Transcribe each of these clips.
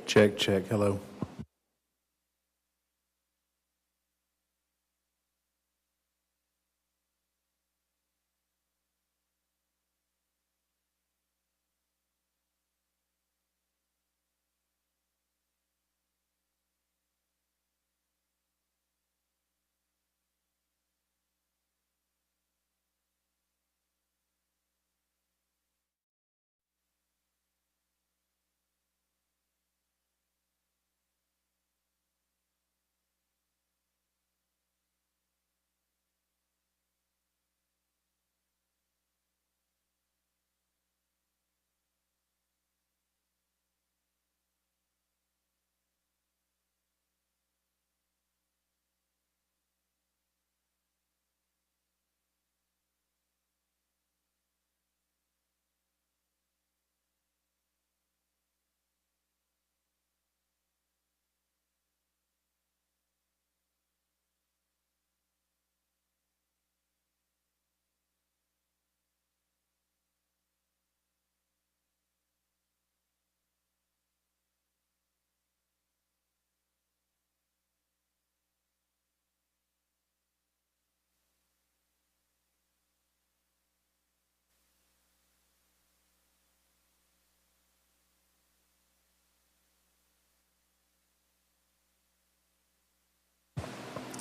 Check, check. Hello.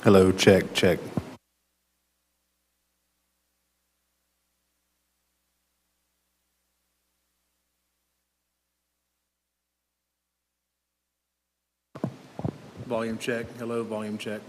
Hello, check, check. Volume check. Hello, volume check.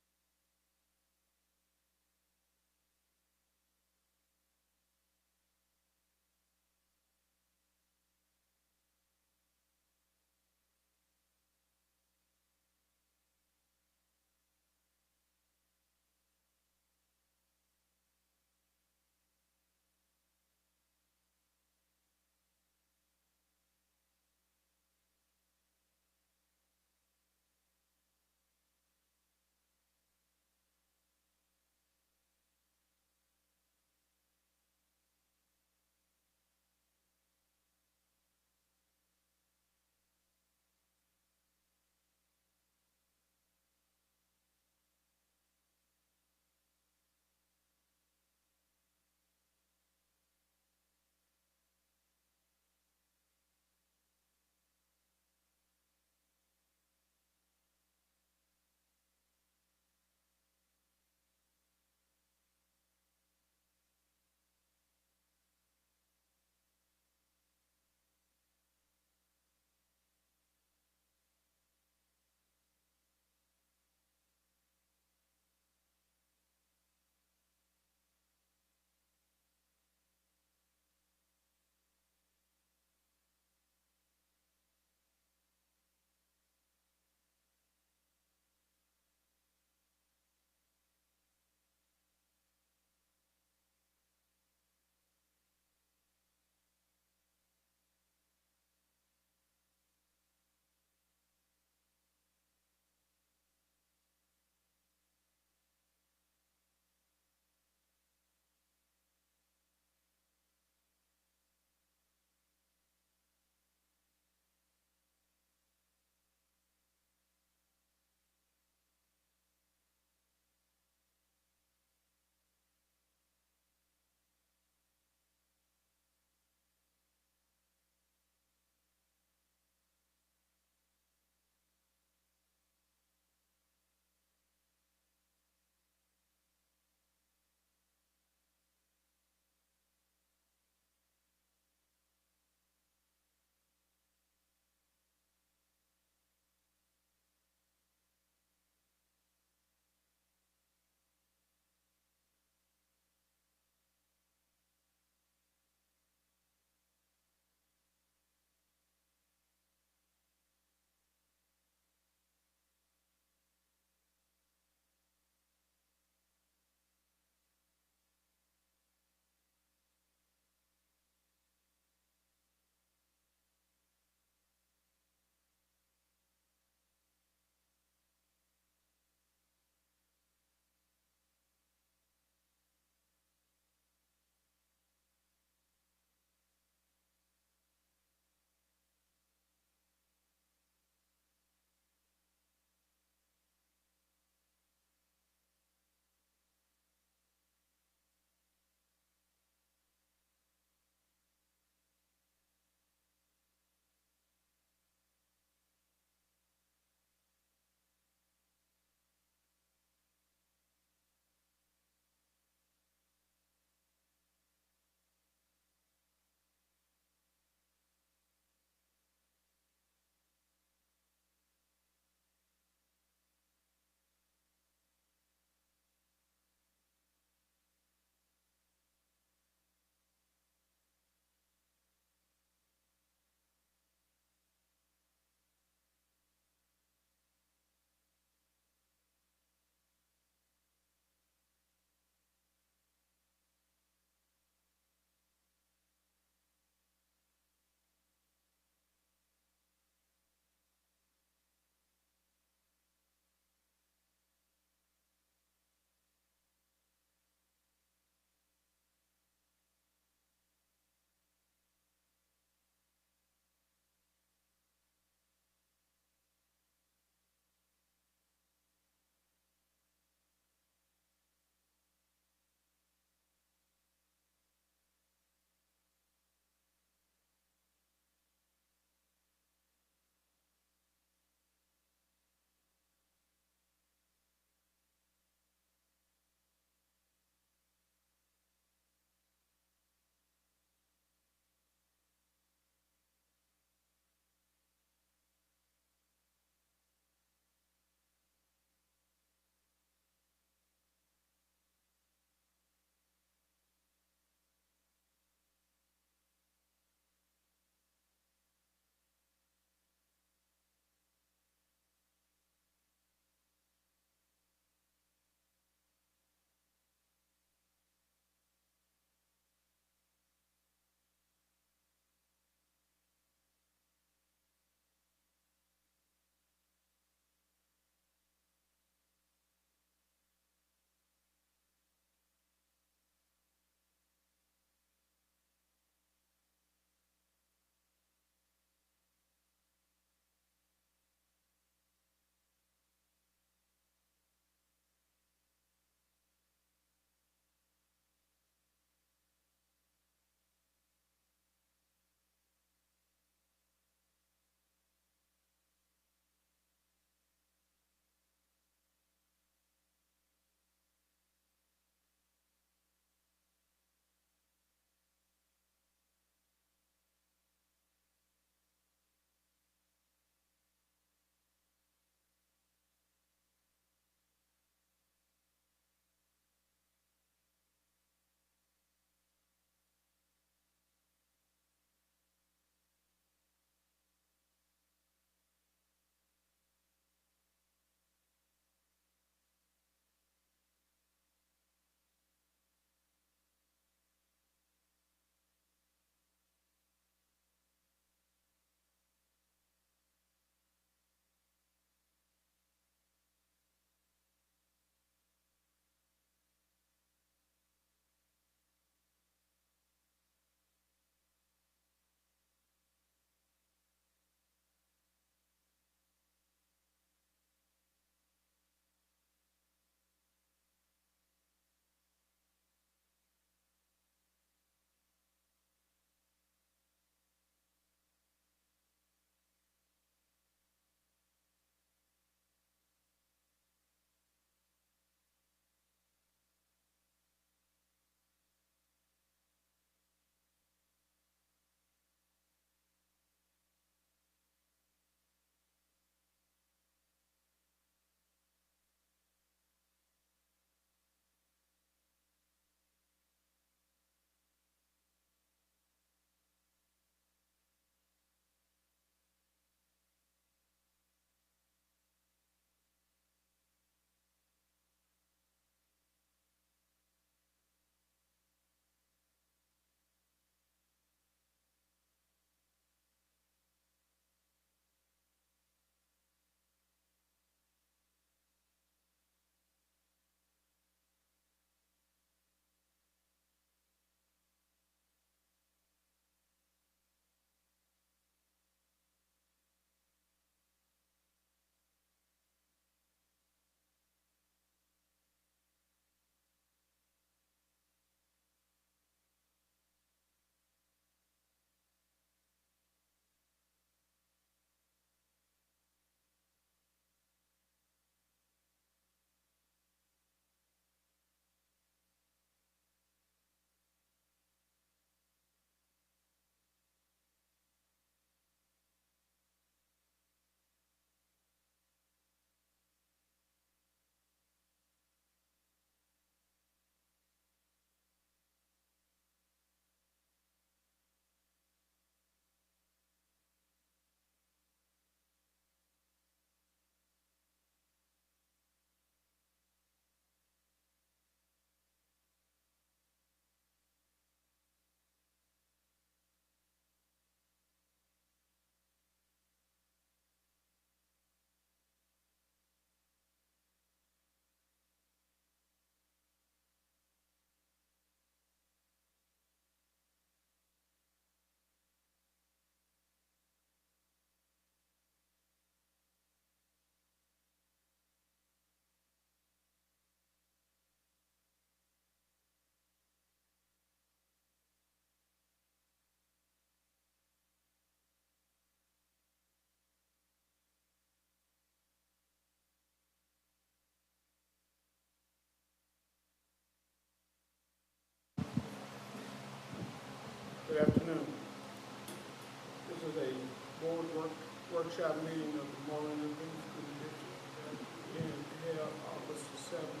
workshop meeting of the Moreland Independent School District being held August the 7th,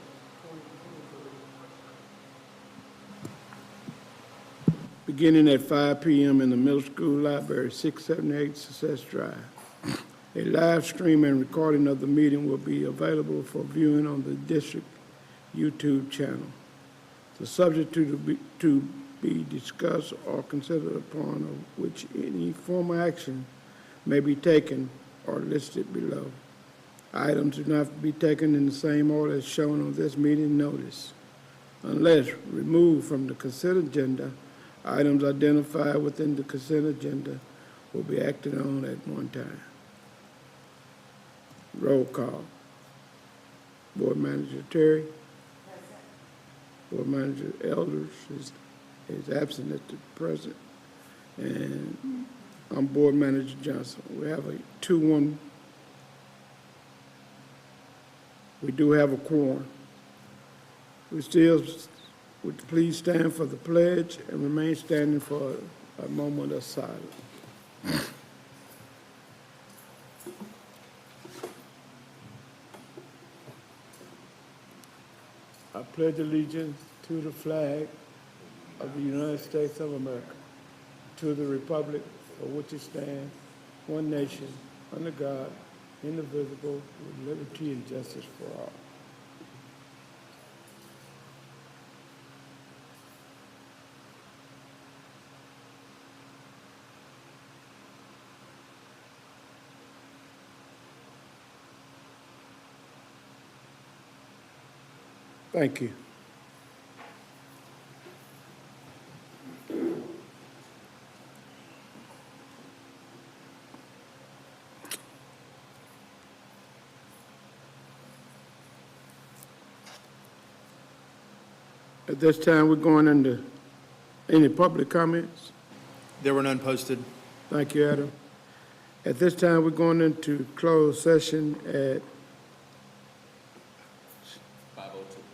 2023. Beginning at 5 p.m. in the middle school library, 678 Success Drive. A live stream and recording of the meeting will be available for viewing on the district YouTube channel. The subject to be discussed or considered upon of which any formal action may be taken are listed below. Items do not be taken in the same order as shown on this meeting notice. Unless removed from the consent agenda, items identified within the consent agenda will be acted on at one time. Roll call. Board Manager Terry. Board Manager Elders is absent at the present. And I'm Board Manager Johnson. We have a 2-1. We do have a quorum. We still would please stand for the pledge and remain standing for a moment of silence. I pledge allegiance to the flag of the United States of America, to the republic for which it stands, one nation, under God, indivisible, with liberty and justice for all. Thank you. At this time, we're going into any public comments. There were none posted. Thank you, Adam. At this time, we're going into closed session at 5:02.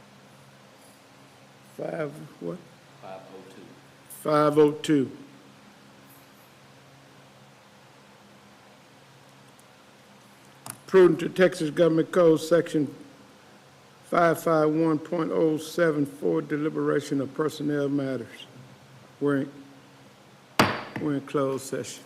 5:02. 5:02. 5:02. Prudent to Texas Government Code, Section 551.074, deliberation of personnel matters. We're in closed session.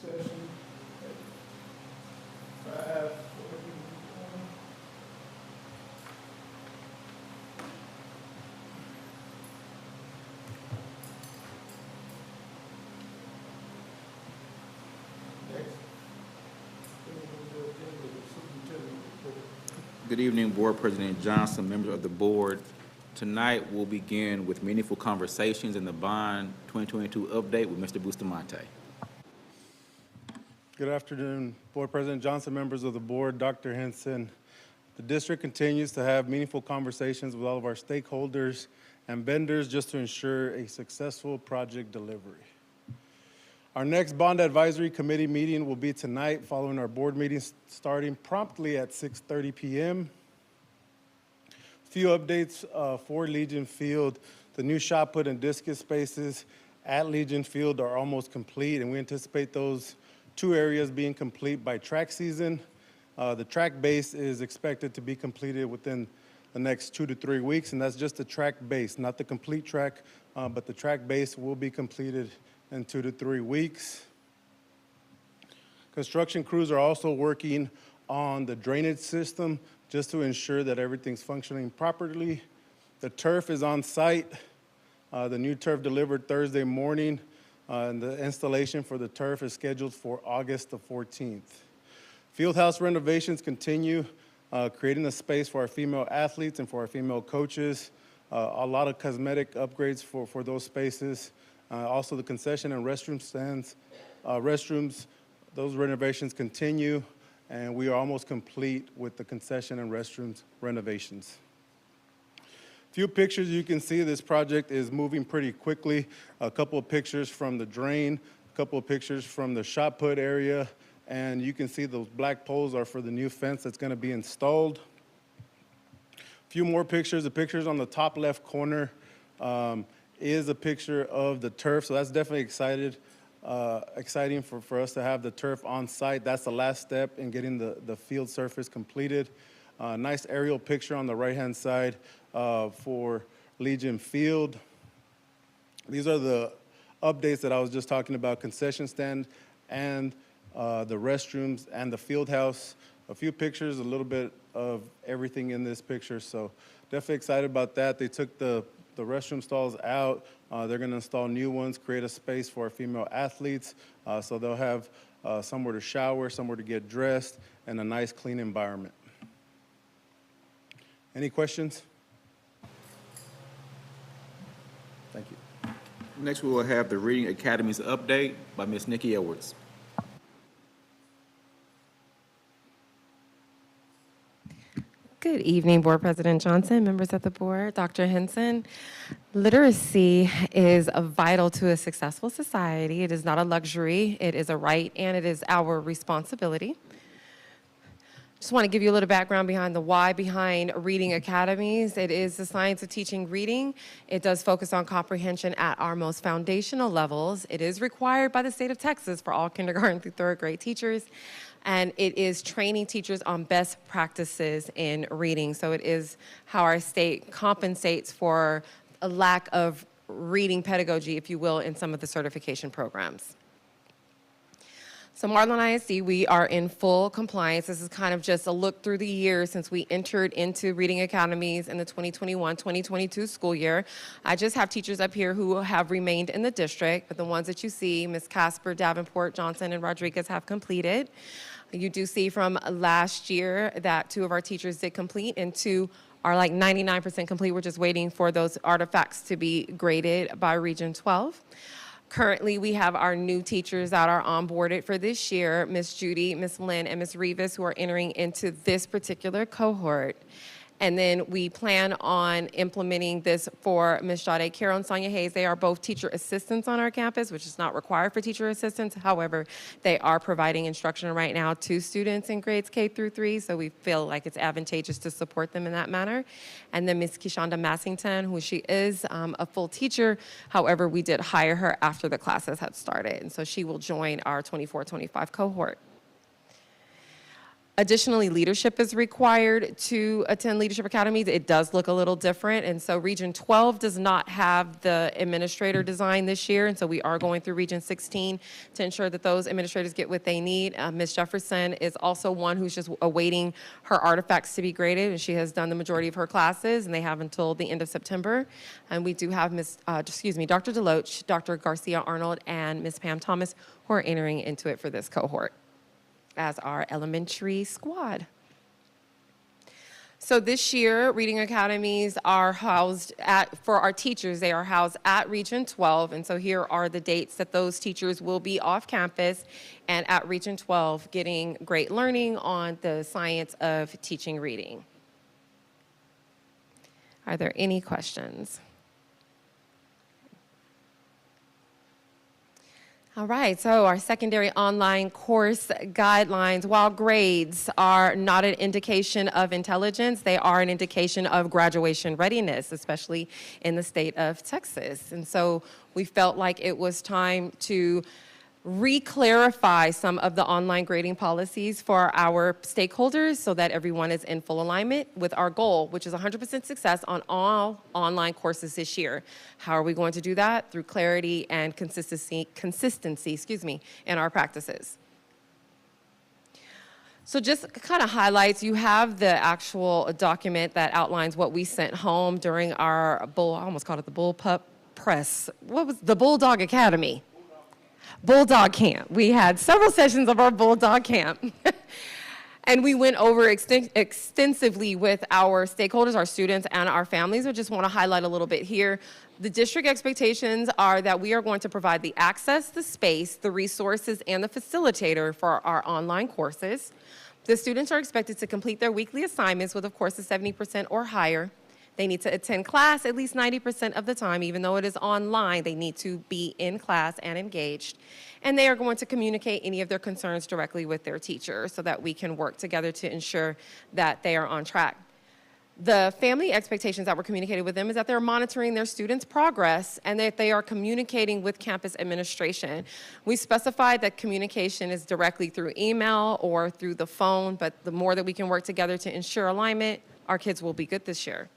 session at 5:40. Next, superintendent report. Good evening, Board President Johnson, members of the board. Tonight, we'll begin with meaningful conversations in the bond 2022 update with Mr. Bustamante. Good afternoon, Board President Johnson, members of the board, Dr. Henson. The district continues to have meaningful conversations with all of our stakeholders and vendors just to ensure a successful project delivery. Our next Bond Advisory Committee meeting will be tonight following our board meeting starting promptly at 6:30 p.m. Few updates for Legion Field. The new shot put and discus spaces at Legion Field are almost complete, and we anticipate those two areas being complete by track season. The track base is expected to be completed within the next 2 to 3 weeks, and that's just the track base, not the complete track, but the track base will be completed in 2 to 3 weeks. Construction crews are also working on the drainage system just to ensure that everything's functioning properly. The turf is on site. The new turf delivered Thursday morning, and the installation for the turf is scheduled for August the 14th. Fieldhouse renovations continue, creating a space for our female athletes and for our female coaches. A lot of cosmetic upgrades for those spaces. Also the concession and restroom stands, restrooms, those renovations continue, and we are almost complete with the concession and restrooms renovations. Few pictures you can see this project is moving pretty quickly. A couple of pictures from the drain, a couple of pictures from the shot put area, and you can see those black poles are for the new fence that's going to be installed. A few more pictures. The pictures on the top left corner is a picture of the turf, so that's definitely exciting for us to have the turf on site. That's the last step in getting the field surface completed. Nice aerial picture on the right-hand side for Legion Field. These are the updates that I was just talking about, concession stand and the restrooms and the field house. A few pictures, a little bit of everything in this picture, so definitely excited about that. They took the restroom stalls out. They're going to install new ones, create a space for our female athletes, so they'll have somewhere to shower, somewhere to get dressed, and a nice, clean environment. Any questions? Thank you. Next, we will have the Reading Academy's update by Ms. Nikki Edwards. Good evening, Board President Johnson, members of the board, Dr. Henson. Literacy is vital to a successful society. It is not a luxury, it is a right, and it is our responsibility. Just want to give you a little background behind the why behind Reading Academies. It is the science of teaching reading. It does focus on comprehension at our most foundational levels. It is required by the state of Texas for all kindergarten through third grade teachers. And it is training teachers on best practices in reading. So it is how our state compensates for a lack of reading pedagogy, if you will, in some of the certification programs. So Marlin ISD, we are in full compliance. This is kind of just a look through the years since we entered into Reading Academies in the 2021-2022 school year. I just have teachers up here who have remained in the district, but the ones that you see, Ms. Casper, Davenport, Johnson, and Rodriguez have completed. You do see from last year that 2 of our teachers did complete and 2 are like 99% complete. We're just waiting for those artifacts to be graded by Region 12. Currently, we have our new teachers that are onboarded for this year, Ms. Judy, Ms. Lynn, and Ms. Rivas, who are entering into this particular cohort. And then we plan on implementing this for Ms. Jade Carroll and Sonia Hayes. They are both teacher assistants on our campus, which is not required for teacher assistants. However, they are providing instruction right now to students in grades K through 3, so we feel like it's advantageous to support them in that manner. And then Ms. Kishonda Massington, who she is a full teacher. However, we did hire her after the classes had started, and so she will join our 24-25 cohort. Additionally, leadership is required to attend leadership academies. It does look a little different, and so Region 12 does not have the administrator design this year, and so we are going through Region 16 to ensure that those administrators get what they need. Ms. Jefferson is also one who's just awaiting her artifacts to be graded, and she has done the majority of her classes, and they have until the end of September. And we do have Dr. Deloach, Dr. Garcia Arnold, and Ms. Pam Thomas who are entering into it for this cohort as our elementary squad. So this year, Reading Academies are housed for our teachers, they are housed at Region 12. And so here are the dates that those teachers will be off campus and at Region 12 getting great learning on the science of teaching reading. Are there any questions? All right, so our secondary online course guidelines, while grades are not an indication of intelligence, they are an indication of graduation readiness, especially in the state of Texas. And so we felt like it was time to re-clarify some of the online grading policies for our stakeholders so that everyone is in full alignment with our goal, which is 100% success on all online courses this year. How are we going to do that? Through clarity and consistency, in our practices. So just kind of highlights, you have the actual document that outlines what we sent home during our I almost called it the Bullpup Press. What was the Bulldog Academy? Bulldog Camp. We had several sessions of our Bulldog Camp. And we went over extensively with our stakeholders, our students, and our families. I just want to highlight a little bit here. The district expectations are that we are going to provide the access, the space, the resources, and the facilitator for our online courses. The students are expected to complete their weekly assignments with, of course, a 70% or higher. They need to attend class at least 90% of the time. Even though it is online, they need to be in class and engaged. And they are going to communicate any of their concerns directly with their teacher so that we can work together to ensure that they are on track. The family expectations that were communicated with them is that they're monitoring their students' progress and that they are communicating with campus administration. We specified that communication is directly through email or through the phone, but the more that we can work together to ensure alignment, our kids will be good this year.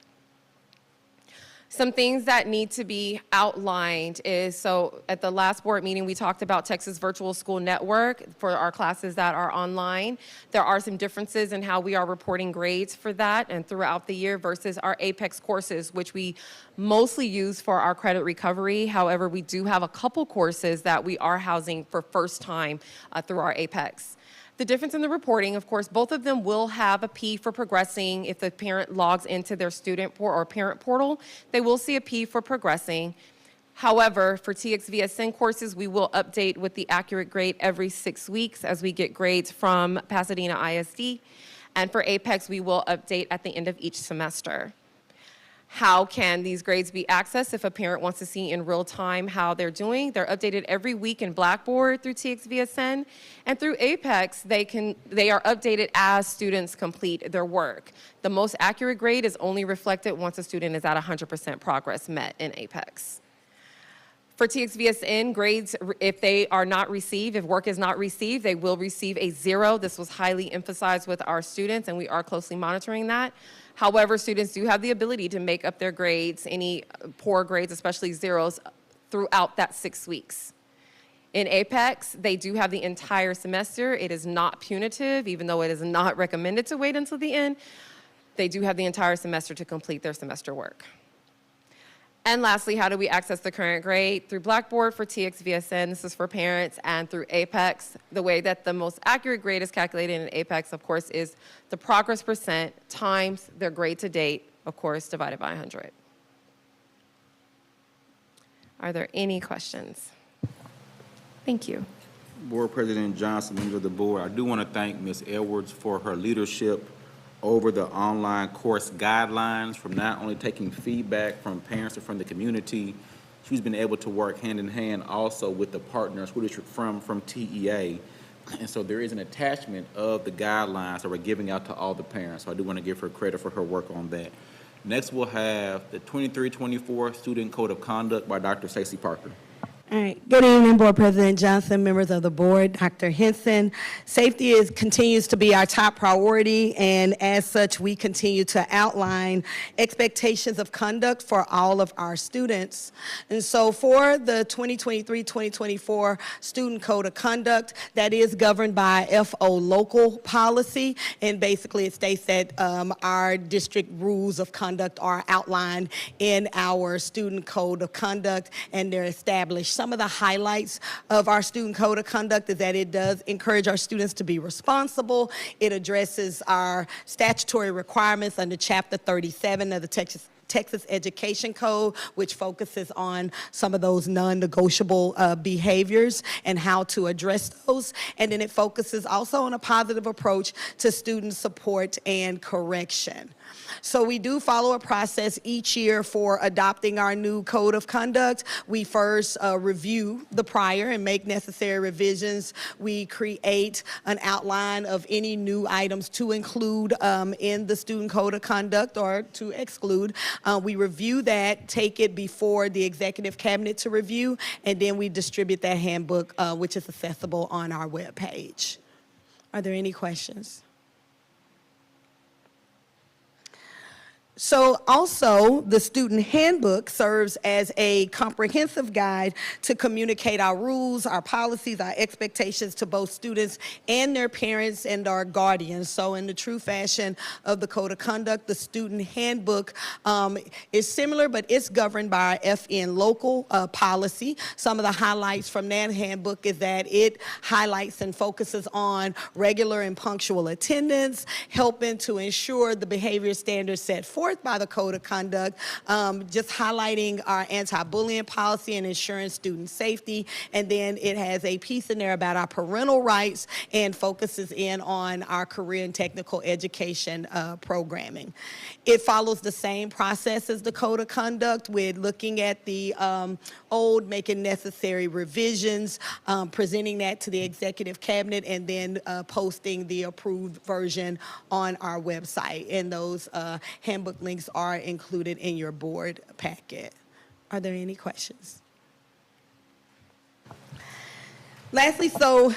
Some things that need to be outlined is, so at the last board meeting, we talked about Texas Virtual School Network for our classes that are online. There are some differences in how we are reporting grades for that and throughout the year versus our Apex courses, which we mostly use for our credit recovery. However, we do have a couple courses that we are housing for first time through our Apex. The difference in the reporting, of course, both of them will have a P for progressing. If the parent logs into their student or parent portal, they will see a P for progressing. However, for TXVSN courses, we will update with the accurate grade every 6 weeks as we get grades from Pasadena ISD. And for Apex, we will update at the end of each semester. How can these grades be accessed if a parent wants to see in real time how they're doing? They're updated every week in Blackboard through TXVSN, and through Apex, they are updated as students complete their work. The most accurate grade is only reflected once a student is at 100% progress met in Apex. For TXVSN, grades, if they are not received, if work is not received, they will receive a 0. This was highly emphasized with our students, and we are closely monitoring that. However, students do have the ability to make up their grades, any poor grades, especially 0s, throughout that 6 weeks. In Apex, they do have the entire semester. It is not punitive, even though it is not recommended to wait until the end. They do have the entire semester to complete their semester work. And lastly, how do we access the current grade? Through Blackboard for TXVSN, this is for parents, and through Apex. The way that the most accurate grade is calculated in Apex, of course, is the progress percent times their grade to date, of course, divided by 100. Are there any questions? Thank you. Board President Johnson, members of the board, I do want to thank Ms. Edwards for her leadership over the online course guidelines, from not only taking feedback from parents and from the community. She's been able to work hand in hand also with the partner school district from TEA. And so there is an attachment of the guidelines that we're giving out to all the parents. So I do want to give her credit for her work on that. Next, we'll have the 23-24 Student Code of Conduct by Dr. Stacey Parker. All right. Good evening, Board President Johnson, members of the board, Dr. Henson. Safety continues to be our top priority, and as such, we continue to outline expectations of conduct for all of our students. And so for the 2023-2024 Student Code of Conduct, that is governed by FO local policy, and basically it states that our district rules of conduct are outlined in our Student Code of Conduct, and they're established. Some of the highlights of our Student Code of Conduct is that it does encourage our students to be responsible. It addresses our statutory requirements under Chapter 37 of the Texas Education Code, which focuses on some of those non-negotiable behaviors and how to address those. And then it focuses also on a positive approach to student support and correction. So we do follow a process each year for adopting our new code of conduct. We first review the prior and make necessary revisions. We create an outline of any new items to include in the student code of conduct or to exclude. We review that, take it before the executive cabinet to review, and then we distribute that handbook, which is accessible on our webpage. Are there any questions? So also, the student handbook serves as a comprehensive guide to communicate our rules, our policies, our expectations to both students and their parents and our guardians. So in the true fashion of the Code of Conduct, the student handbook is similar, but it's governed by our FN local policy. Some of the highlights from that handbook is that it highlights and focuses on regular and punctual attendance, helping to ensure the behavior standards set forth by the Code of Conduct, just highlighting our anti-bullying policy and ensuring student safety. And then it has a piece in there about our parental rights and focuses in on our career and technical education programming. It follows the same process as the Code of Conduct with looking at the old, making necessary revisions, presenting that to the executive cabinet, and then posting the approved version on our website. And those handbook links are included in your board packet. Are there any questions? Lastly, so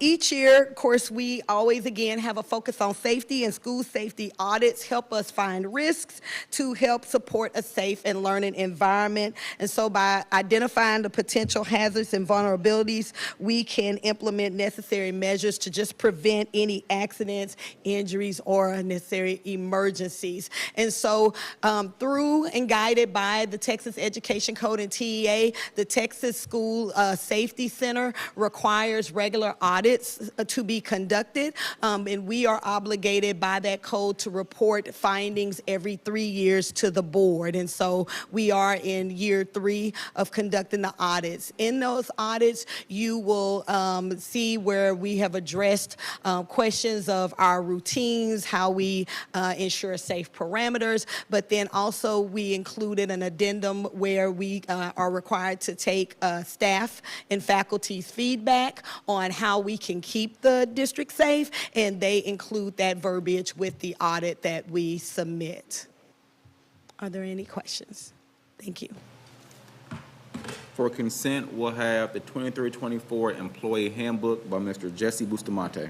each year, of course, we always, again, have a focus on safety, and school safety audits help us find risks to help support a safe and learning environment. And so by identifying the potential hazards and vulnerabilities, we can implement necessary measures to just prevent any accidents, injuries, or necessary emergencies. And so through and guided by the Texas Education Code and TEA, the Texas School Safety Center requires regular audits to be conducted, and we are obligated by that code to report findings every 3 years to the board. And so we are in year 3 of conducting the audits. In those audits, you will see where we have addressed questions of our routines, how we ensure safe parameters, but then also we included an addendum where we are required to take staff and faculty's feedback on how we can keep the district safe, and they include that verbiage with the audit that we submit. Are there any questions? Thank you. For consent, we'll have the 23-24 Employee Handbook by Mr. Jesse Bustamante.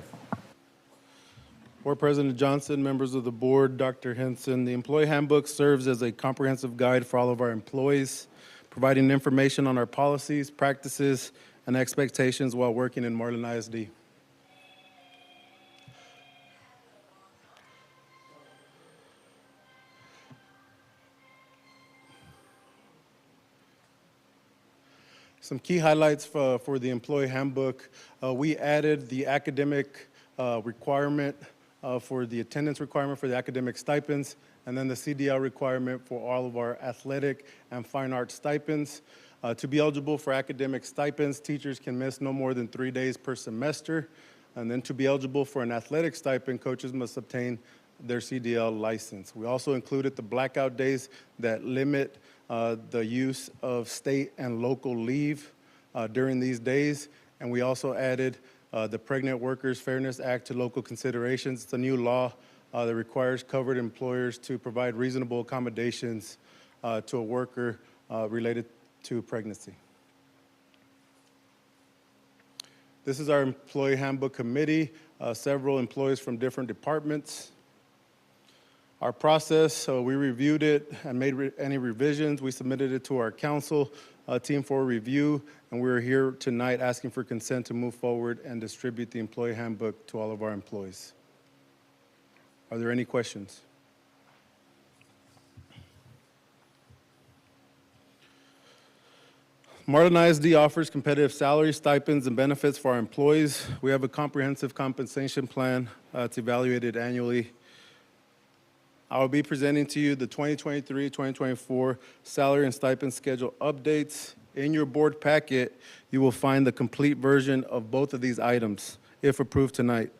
Board President Johnson, members of the board, Dr. Henson, the Employee Handbook serves as a comprehensive guide for all of our employees, providing information on our policies, practices, and expectations while working in Marlin ISD. Some key highlights for the Employee Handbook. We added the academic requirement for the attendance requirement for the academic stipends, and then the CDL requirement for all of our athletic and fine arts stipends. To be eligible for academic stipends, teachers can miss no more than 3 days per semester. And then to be eligible for an athletic stipend, coaches must obtain their CDL license. We also included the blackout days that limit the use of state and local leave during these days. And we also added the Pregnant Workers Fairness Act to local considerations. It's a new law that requires covered employers to provide reasonable accommodations to a worker related to pregnancy. This is our employee handbook committee, several employees from different departments. Our process, so we reviewed it and made any revisions. We submitted it to our council team for review, and we're here tonight asking for consent to move forward and distribute the employee handbook to all of our employees. Are there any questions? Marlin ISD offers competitive salary, stipends, and benefits for our employees. We have a comprehensive compensation plan. It's evaluated annually. I will be presenting to you the 2023-2024 salary and stipend schedule updates. In your board packet, you will find the complete version of both of these items, if approved tonight.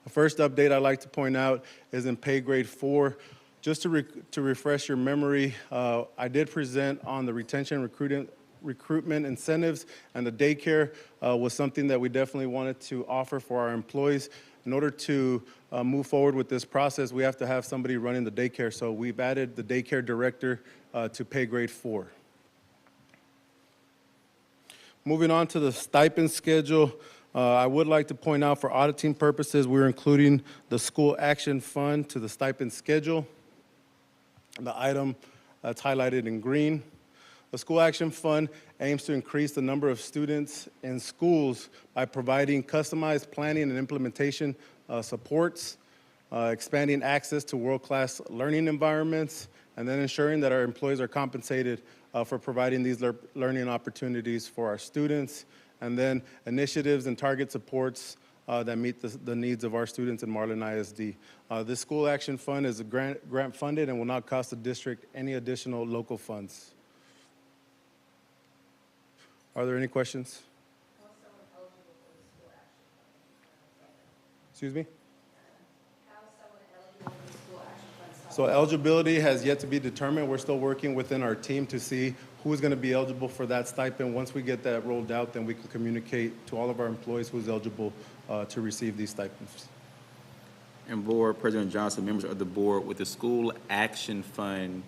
The first update I'd like to point out is in pay grade 4. Just to refresh your memory, I did present on the retention recruitment incentives, and the daycare was something that we definitely wanted to offer for our employees. In order to move forward with this process, we have to have somebody running the daycare, so we've added the daycare director to pay grade 4. Moving on to the stipend schedule, I would like to point out for auditing purposes, we're including the school action fund to the stipend schedule, the item that's highlighted in green. The School Action Fund aims to increase the number of students in schools by providing customized planning and implementation supports, expanding access to world-class learning environments, and then ensuring that our employees are compensated for providing these learning opportunities for our students, and then initiatives and target supports that meet the needs of our students in Marlin ISD. This School Action Fund is grant funded and will not cost the district any additional local funds. Are there any questions? Excuse me? So eligibility has yet to be determined. We're still working within our team to see who's going to be eligible for that stipend. Once we get that rolled out, then we can communicate to all of our employees who's eligible to receive these stipends. And Board President Johnson, members of the board, with the School Action Fund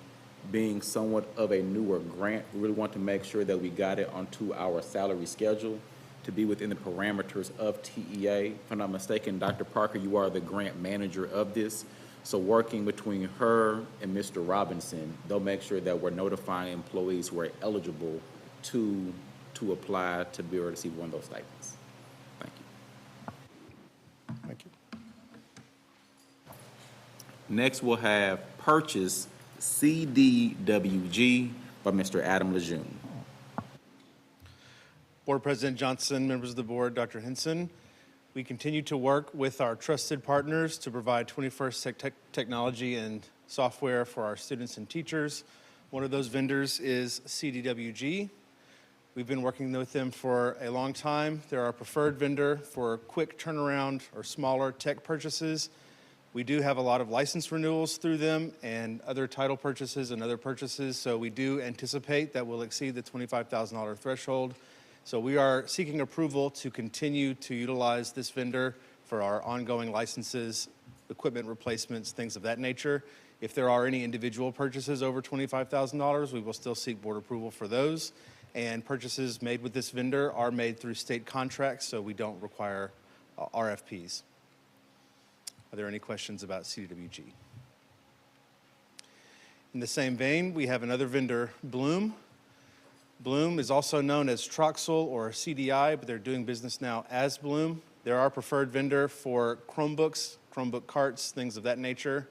being somewhat of a newer grant, we really want to make sure that we got it onto our salary schedule to be within the parameters of TEA. If I'm not mistaken, Dr. Parker, you are the grant manager of this. So working between her and Mr. Robinson, they'll make sure that we're notifying employees who are eligible to apply to be able to see one of those stipends. Thank you. Thank you. Next, we'll have purchase CDWG by Mr. Adam Lejeune. Board President Johnson, members of the board, Dr. Henson, we continue to work with our trusted partners to provide 21st technology and software for our students and teachers. One of those vendors is CDWG. We've been working with them for a long time. They're our preferred vendor for quick turnaround or smaller tech purchases. We do have a lot of license renewals through them and other title purchases and other purchases, so we do anticipate that we'll exceed the $25,000 threshold. So we are seeking approval to continue to utilize this vendor for our ongoing licenses, equipment replacements, things of that nature. If there are any individual purchases over $25,000, we will still seek board approval for those. And purchases made with this vendor are made through state contracts, so we don't require RFPs. Are there any questions about CDWG? In the same vein, we have another vendor, BOM. BOM is also known as Troxel or CDI, but they're doing business now as BOM. They're our preferred vendor for Chromebooks, Chromebook carts, things of that nature.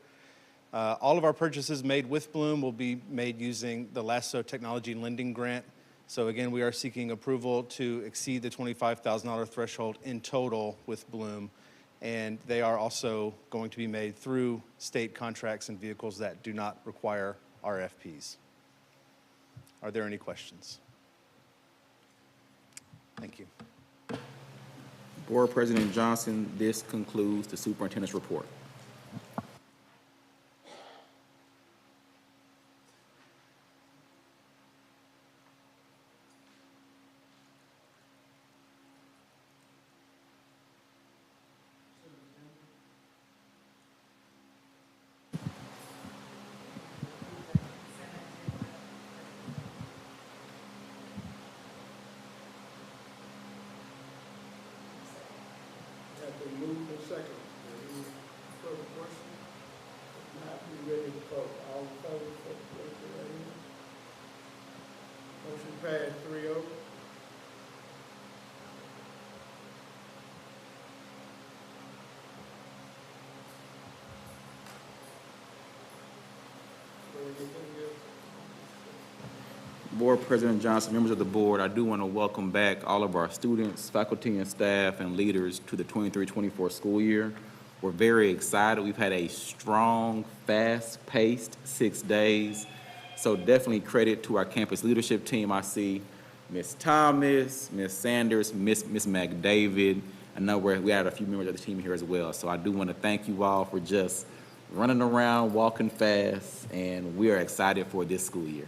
All of our purchases made with BOM will be made using the LASSO Technology Lending Grant. So again, we are seeking approval to exceed the $25,000 threshold in total with BOM. And they are also going to be made through state contracts and vehicles that do not require RFPs. Are there any questions? Thank you. Board President Johnson, this concludes the superintendent's report. second. Any further questions? If not, we ready to vote. All in favor, raise your right hand. Motion passed 3-0. Anything else? Board President Johnson, members of the board, I do want to welcome back all of our students, faculty and staff, and leaders to the 23-24 school year. We're very excited. We've had a strong, fast-paced 6 days. So definitely credit to our campus leadership team. I see Ms. Thomas, Ms. Sanders, Ms. McDavid. I know we had a few members of the team here as well. So I do want to thank you all for just running around, walking fast, and we are excited for this school year.